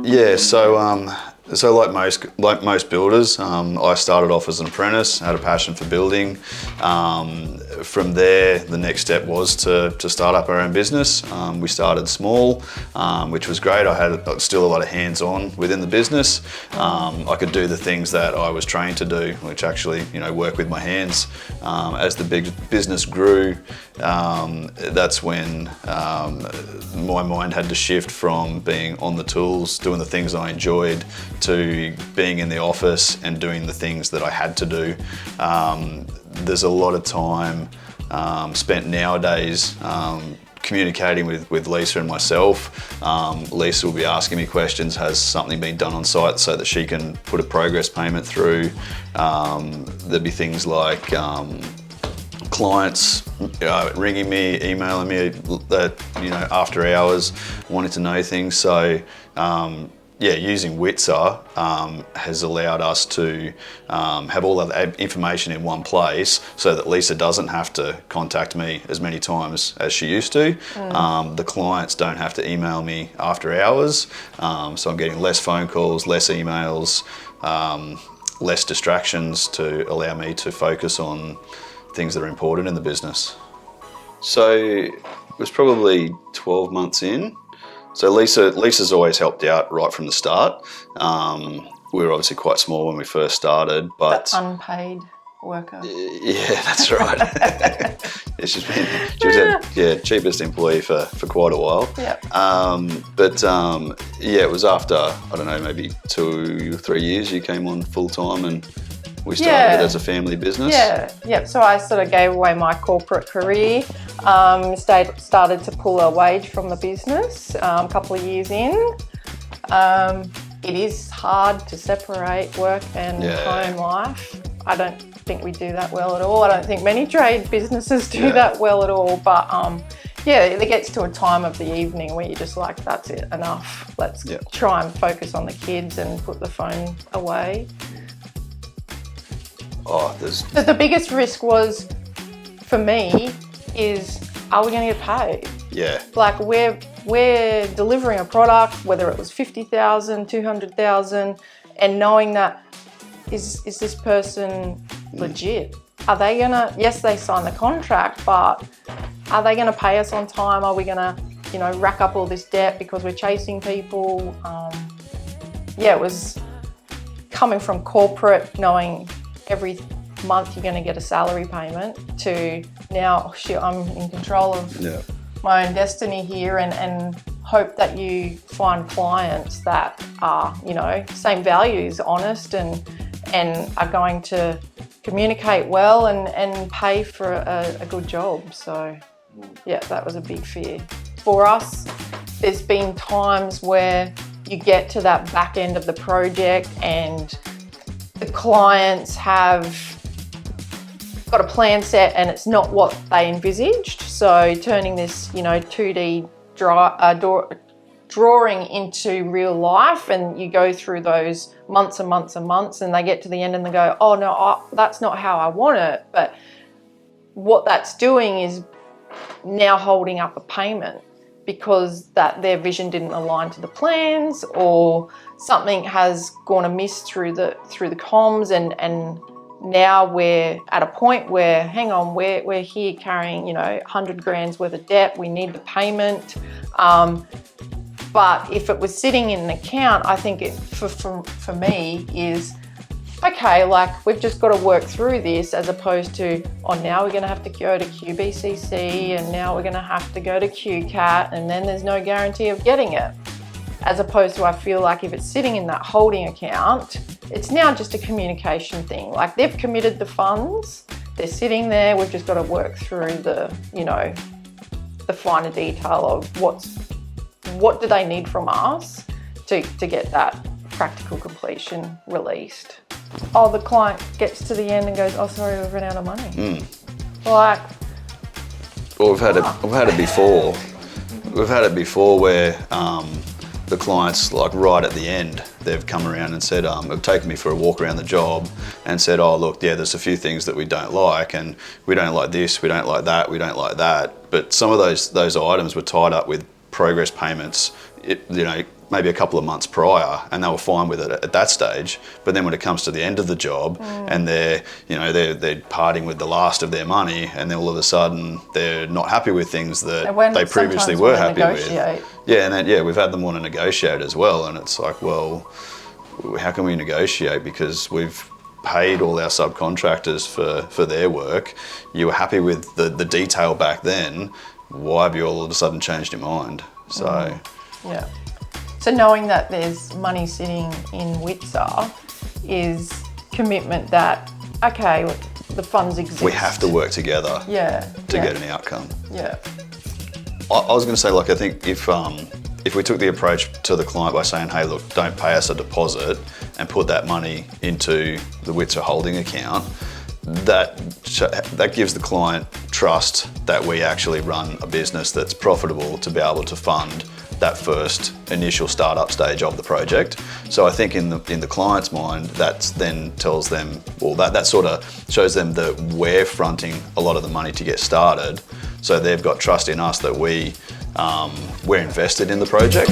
Yeah, so like most builders, I started off as an apprentice, had a passion for building. From there, the next step was to start up our own business. We started small, which was great. I had still a lot of hands-on within the business. I could do the things that I was trained to do, which actually, work with my hands. As the big business grew, that's when my mind had to shift from being on the tools, doing the things I enjoyed, to being in the office and doing the things that I had to do. There's a lot of time spent nowadays communicating with Lisa and myself. Lisa will be asking me questions, has something been done on site, so that she can put a progress payment through. There'd be things like clients ringing me, emailing me that after hours, wanting to know things. So using Witzer has allowed us to have all of the information in one place, so that Lisa doesn't have to contact me as many times as she used to. The clients don't have to email me after hours, so I'm getting less phone calls, less emails, less distractions, to allow me to focus on things that are important in the business. So it was probably 12 months in. So Lisa's always helped out right from the start. We were obviously quite small when we first started, but the unpaid worker. Yeah, that's right. She was our cheapest employee for quite a while. Yep. It was after, I don't know, maybe 2 or 3 years you came on full time, and we started it as a family business. Yeah. So I sort of gave away my corporate career, started to pull a wage from the business a couple of years in. It is hard to separate work and home life. I don't think we do that well at all. I don't think many trade businesses do that well at all. But it gets to a time of the evening where you're just like, that's it, enough. Let's try and focus on the kids and put the phone away. The biggest risk was, for me, is, are we going to get paid? Yeah. Like, we're delivering a product, whether it was 50,000, 200,000, and knowing that, is this person legit? Are they going to, yes, they signed the contract, but are they going to pay us on time? Are we going to, rack up all this debt because we're chasing people? It was coming from corporate, knowing every month you're going to get a salary payment, to now, I'm in control of my own destiny here, and hope that you find clients that are, same values, honest, and are going to communicate well and pay for a good job. So that was a big fear. For us, there's been times where you get to that back end of the project and the clients have got a plan set and it's not what they envisaged. So turning this, 2D drawing into real life, and you go through those months and months and months, and they get to the end and they go, oh no, that's not how I want it. But what that's doing is now holding up a payment because that their vision didn't align to the plans, or something has gone amiss through the comms, and now we're at a point where, hang on, we're here carrying 100 grand's worth of debt. We need the payment. But if it was sitting in an account, I think it for me is, okay, like, we've just got to work through this, as opposed to, now we're going to have to go to QBCC, and now we're going to have to go to QCAT, and then there's no guarantee of getting it. As opposed to, I feel like if it's sitting in that holding account, it's now just a communication thing. Like, they've committed the funds, they're sitting there, we've just got to work through the finer detail of what do they need from us to get that practical completion released. Oh, the client gets to the end and goes, oh, sorry, we've run out of money. Like, well, we've had it before. We've had it before where the clients, like, right at the end, they've come around and said, have taken me for a walk around the job and said, oh, look, there's a few things that we don't like, and we don't like this, we don't like that, we don't like that. But some of those items were tied up with progress payments, maybe a couple of months prior, and they were fine with it at that stage. But then when it comes to the end of the job, and they're parting with the last of their money, and then all of a sudden they're not happy with things that they previously were happy with. Yeah, and then, we've had them want to negotiate as well, and it's like, well, how can we negotiate, because we've paid all our subcontractors for their work. You were happy with the detail back then. Why have you all of a sudden changed your mind? So yeah. So knowing that there's money sitting in Witzer is commitment that, okay, the funds exist. We have to work together to get an outcome. Yeah. I was going to say, like, I think if we took the approach to the client by saying, hey, look, don't pay us a deposit and put that money into the Witzer holding account, that gives the client trust that we actually run a business that's profitable to be able to fund that first initial startup stage of the project. So I think in the client's mind, that then tells them, well, that sort of shows them that we're fronting a lot of the money to get started. So they've got trust in us that we're invested in the project.